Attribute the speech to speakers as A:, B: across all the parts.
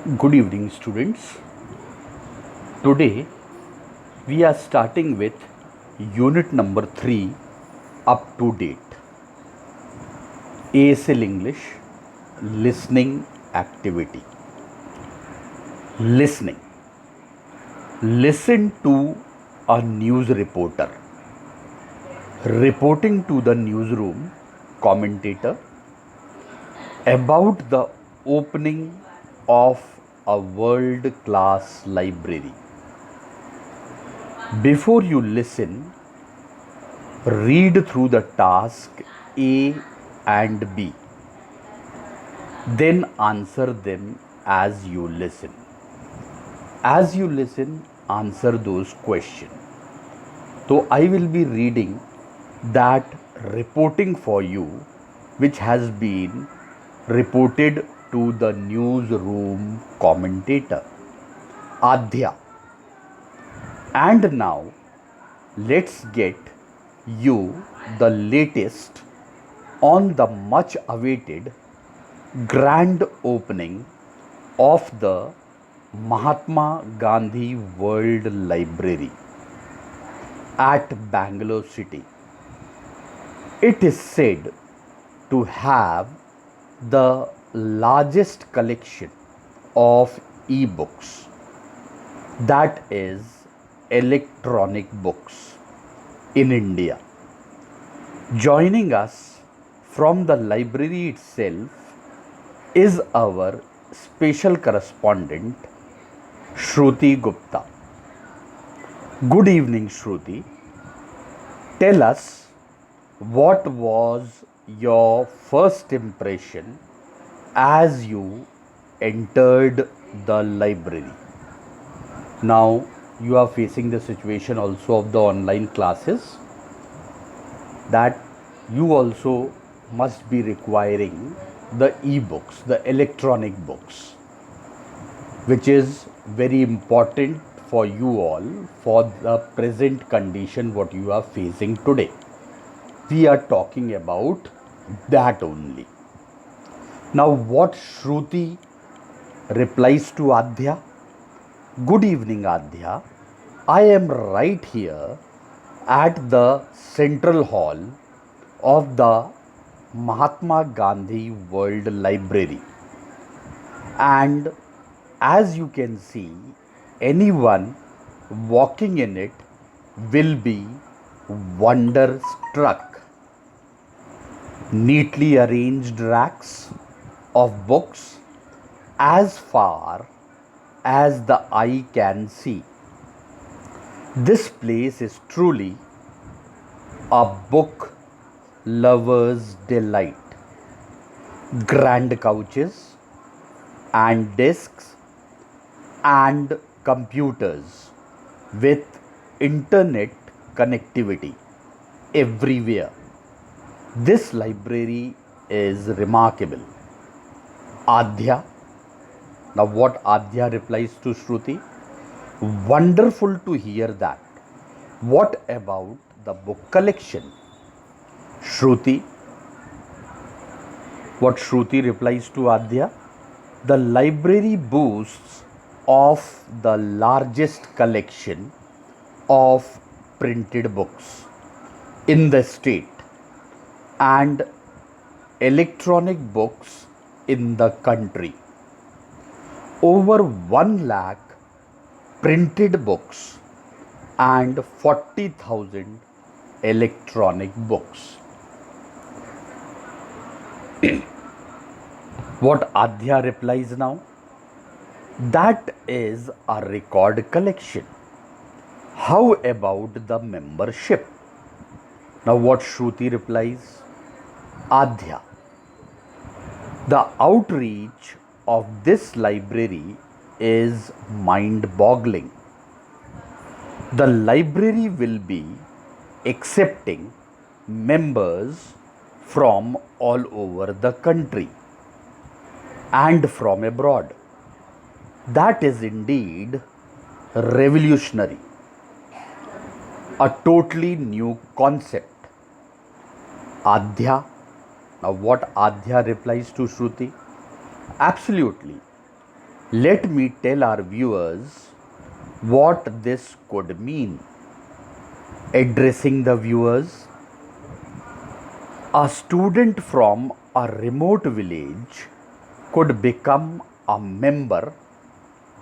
A: Good evening, students. Today we are starting with unit number 3 up to date. ASL English listening activity. Listening. Listen to a news reporter reporting to the newsroom commentator about the opening of a world class library. Before you listen, read through the task A and B. Then answer them as you listen. As you listen, answer those questions. So I will be reading that reporting for you, which has been reported to the newsroom commentator, Adhya. And now let's get you the latest on the much awaited grand opening of the Mahatma Gandhi World Library at Bangalore City. It is said to have the largest collection of e-books, that is electronic books, in India. Joining us from the library itself is our special correspondent Shruti Gupta. Good evening, Shruti. Tell us, what was your first impression as you entered the library? Now you are facing the situation also of the online classes, that you also must be requiring the e-books, the electronic books, which is very important for you all for the present condition what you are facing today. We are talking about that only. Now what Shruti replies to Adhya? Good evening, Adhya. I am right here at the central hall of the Mahatma Gandhi World Library, and as you can see, anyone walking in it will be wonderstruck. Neatly arranged racks of books as far as the eye can see. This place is truly a book lover's delight. Grand couches and desks and computers with internet connectivity everywhere. This library is remarkable. Adhya. Now what Adhya replies to Shruti? Wonderful to hear that. What about the book collection? Shruti. What Shruti replies to Adhya? The library boasts of the largest collection of printed books in the state and electronic books in the country. Over 1 lakh printed books and 40,000 electronic books. What Adhya replies now? That is a record collection. How about the membership? Now what Shruti replies? Adhya. The outreach of this library is mind-boggling. The library will be accepting members from all over the country and from abroad. That is indeed revolutionary. A totally new concept. Adhya. Now what Adhya replies to Shruti? Absolutely. Let me tell our viewers what this could mean. Addressing the viewers, a student from a remote village could become a member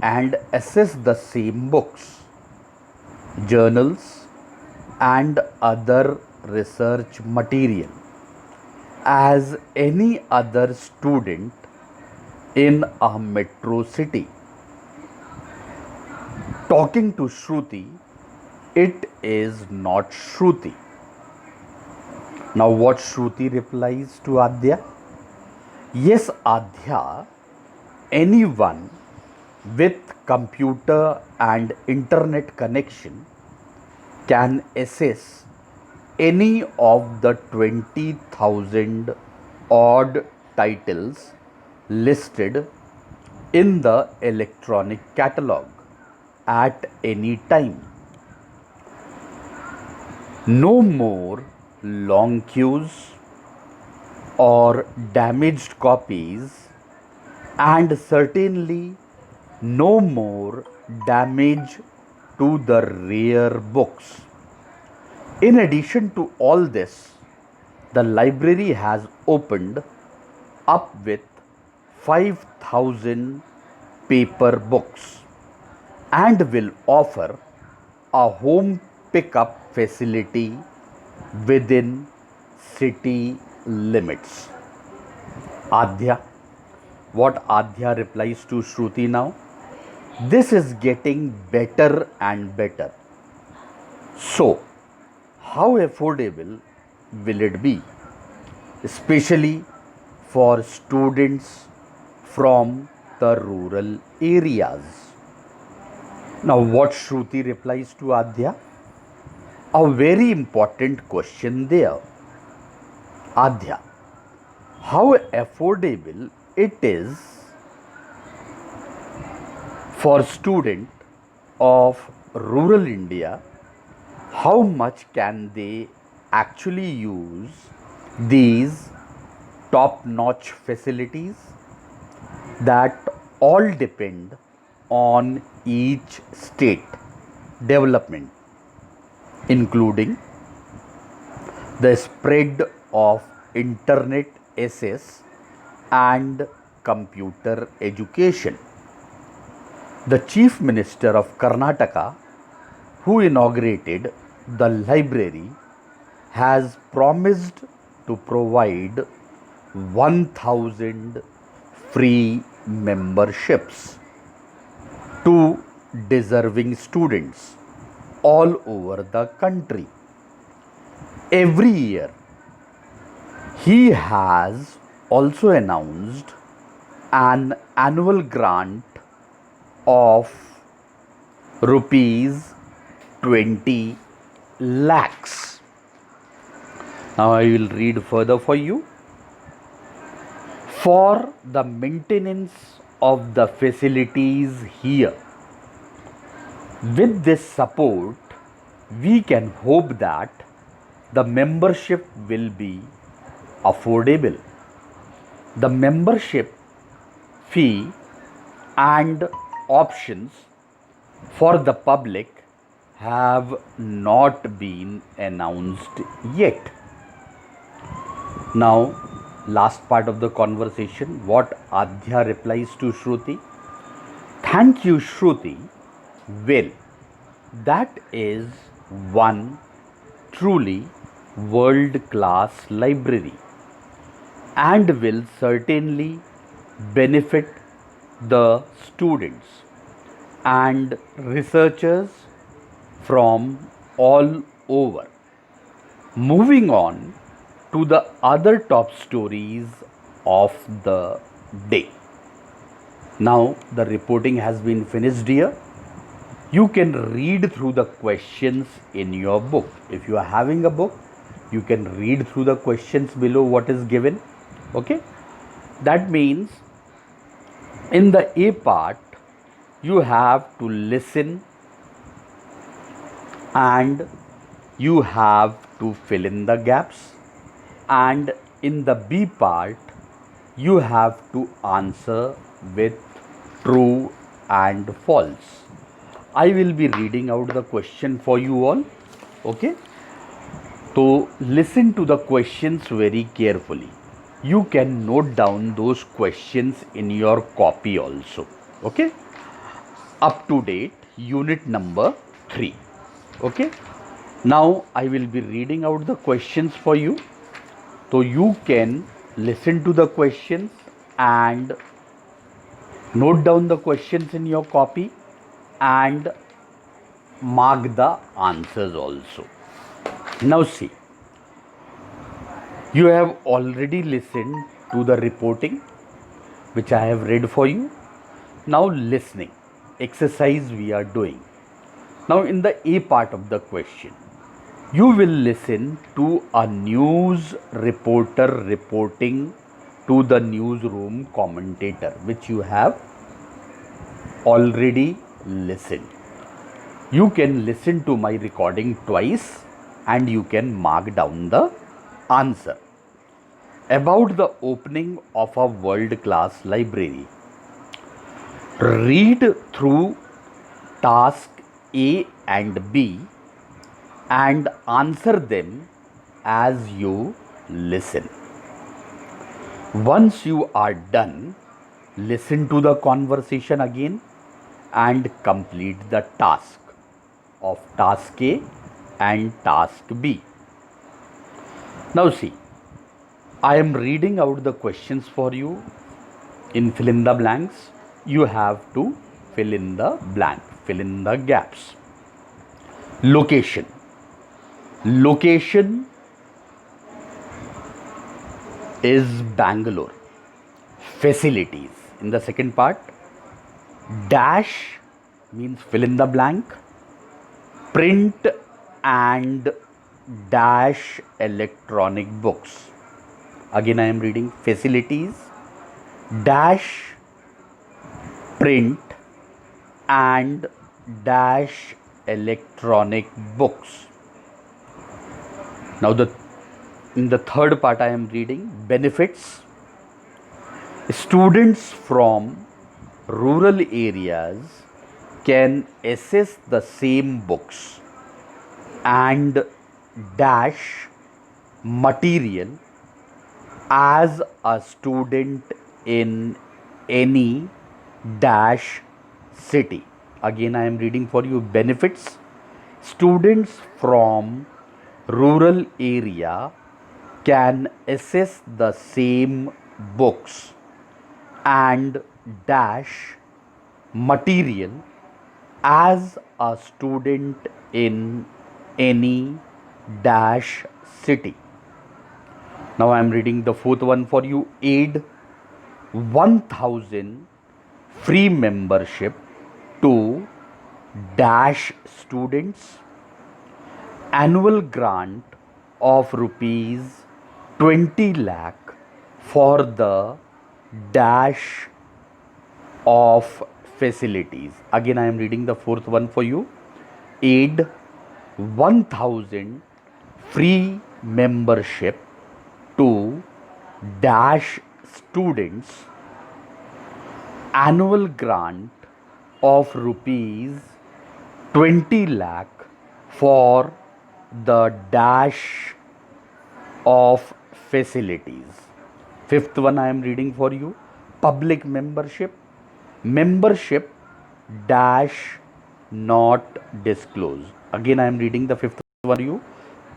A: and access the same books, journals, and other research material as any other student in a metro city. Talking to Shruti, it is not Shruti. Now, what Shruti replies to Adya? Yes, Adya, anyone with computer and internet connection can access any of the 20,000 odd titles listed in the electronic catalog at any time. No more long queues or damaged copies, and certainly no more damage to the rare books. In addition to all this, the library has opened up with 5,000 paper books and will offer a home pickup facility within city limits. Adya, what Adya replies to Shruti now? This is getting better and better. So, how affordable will it be, especially for students from the rural areas? Now, what Shruti replies to Adya? A very important question there. Adya, how affordable it is for student of rural India? How much can they actually use these top-notch facilities? That all depend on each state development, including the spread of internet access and computer education. The Chief Minister of Karnataka, who inaugurated the library, has promised to provide 1,000 free memberships to deserving students all over the country. Every year, he has also announced an annual grant of rupees 20 lakhs. Now I will read further for you. For the maintenance of the facilities here, with this support, we can hope that the membership will be affordable. The membership fee and options for the public have not been announced yet. Now, last part of the conversation, what Adya replies to Shruti? Thank you, Shruti. Well, that is one truly world-class library and will certainly benefit the students and researchers from all over. Moving on to the other top stories of the day. Now the reporting has been finished here. You can read through the questions in your book. If you are having a book, you can read through the questions below what is given. Okay, that means in the A part you have to listen and you have to fill in the gaps, and in the B part you have to answer with true and false. I will be reading out the question for you all. Okay. So listen to the questions very carefully. You can note down those questions in your copy also. Okay. Up to date, unit number 3. Okay. Now I will be reading out the questions for you. So you can listen to the questions and note down the questions in your copy and mark the answers also. Now see, you have already listened to the reporting which I have read for you. Now listening exercise we are doing. Now in the A part of the question, you will listen to a news reporter reporting to the newsroom commentator which you have already listened. You can listen to my recording twice and you can mark down the answer. About the opening of a world-class library. Read through task A and B and answer them as you listen. Once you are done, listen to the conversation again and complete the task of task A and task B. Now see, I am reading out the questions for you in fill in the blanks. You have to fill in the blank, fill in the gaps. Location. Location is Bangalore. Facilities. In the second part, dash means fill in the blank. Print and dash electronic books. Again I am reading facilities, dash print and dash electronic books. Now in the third part I am reading benefits. Students from rural areas can access the same books and dash material as a student in any dash city. Again I am reading for you benefits. Students from rural area can access the same books and dash material as a student in any dash city. Now I am reading the fourth one for you. Aid 1000 free membership to dash students. Annual grant of rupees 20 lakh for the dash of facilities. Again I am reading the fourth one for you. Aid 1000 free membership to dash students. Annual grant of rupees 20 lakh for the dash of facilities. Fifth one I am reading for you. Public membership. Membership dash not disclosed. Again I am reading the fifth one for you.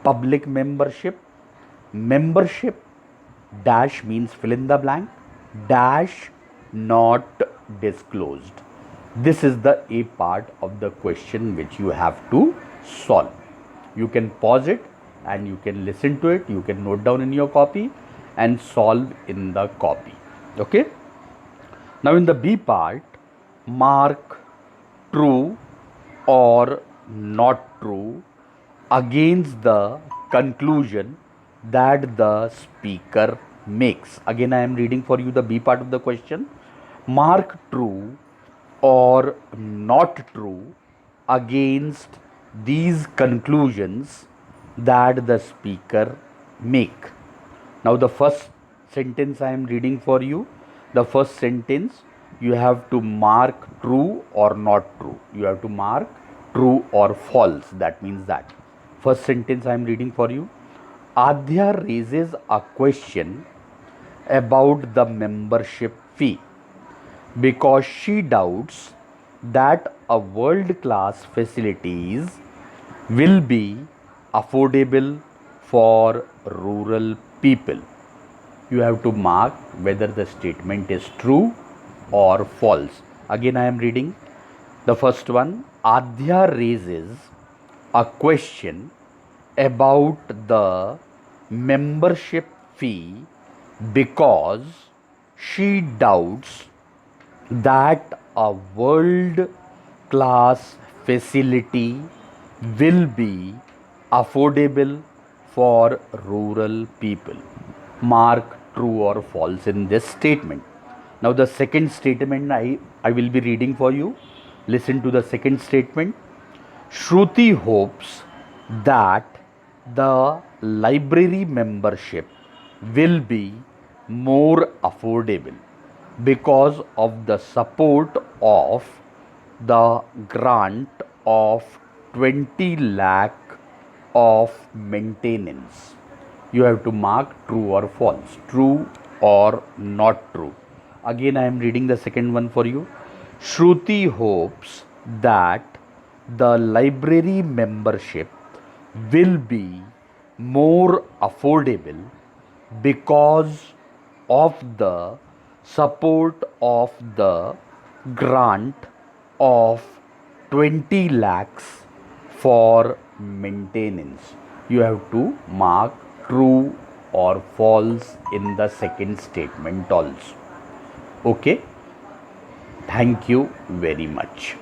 A: Public membership. Membership dash means fill in the blank, dash not disclosed. This is the A part of the question which you have to solve. You can pause it and you can listen to it. You can note down in your copy and solve in the copy. Okay. Now in the B part, mark true or not true against the conclusion that the speaker makes. Again I am reading for you the B part of the question. Mark true or not true against these conclusions that the speaker make. Now the first sentence I am reading for you. The first sentence, you have to mark true or not true. You have to mark true or false. That means that. First sentence I am reading for you. Adhya raises a question about the membership fee because she doubts that a world class facilities will be affordable for rural people. You have to mark whether the statement is true or false. Again, I am reading the first one. Adhya raises a question about the membership fee because she doubts that a world class facility will be affordable for rural people. Mark true or false in this statement. Now, the second statement I will be reading for you. Listen to the second statement. Shruti hopes that the library membership will be more affordable because of the support of the grant of 20 lakh of maintenance. You have to mark true or false, true or not true. Again, I am reading the second one for you. Shruti hopes that the library membership will be more affordable because of the support of the grant of 20 lakhs for maintenance. You have to mark true or false in the second statement also. Okay, thank you very much.